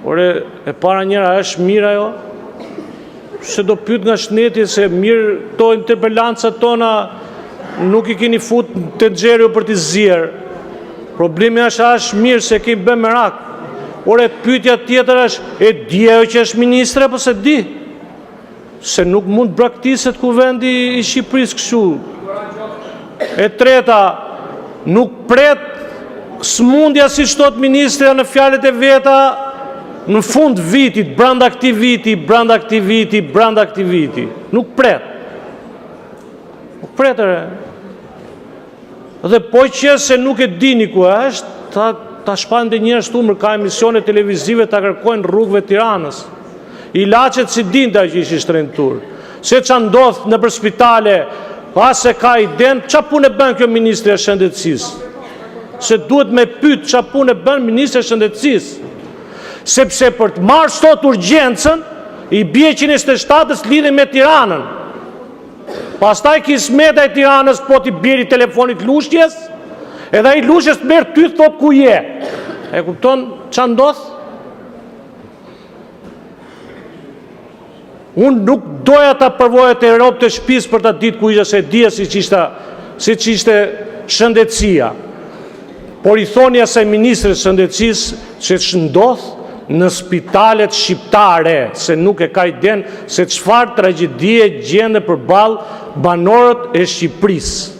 Ore, e para njëra, është mirë ajo? Se do pyet nga shneti se mirë to interpelancat tona nuk i keni fut të xheru për t'i zjerë. Problemi është mirë se kemi bë merak. Ore, pyetja tjetër është, e di ajo që është ministre apo se di? Se nuk mund braktiset kuvendi i Shqipërisë kështu. E treta, nuk pret smundja si thot ministrja në fjalët e veta në fund vitit, brenda këtij viti. Nuk pret. Nuk pret ere. Dhe po që se nuk e dini ku është, ta shpande njerëz tu ka emisione televizive ta kërkojnë rrugëve Tiranës. Ilaçet si dinte që ishin shtrentur. Se ç'a ndodh në për spitale, se ka iden, ç'a punë bën kjo ministri e shëndetësisë? Se duhet me pyet ç'a punë bën ministri e shëndetësisë. Sepse për të marrë sot urgjencën, i bie 127-ës lidhen me Tiranën. Pastaj kismeta e Tiranës po t'i bjeri telefonit Lushtjes, edhe ai Lushtjes merr ty thot ku je. E kupton ç'a ndodh? Unë nuk doja ta përvoja të Europë të shtëpisë për ta ditë ku isha, se dija si ishte shëndetësia. Por i thoni asaj ministres shëndetësisë që ndodh në spitalet shqiptare, se nuk e ka iden se çfarë tragjedie gjende përballë banorët e Shqipërisë.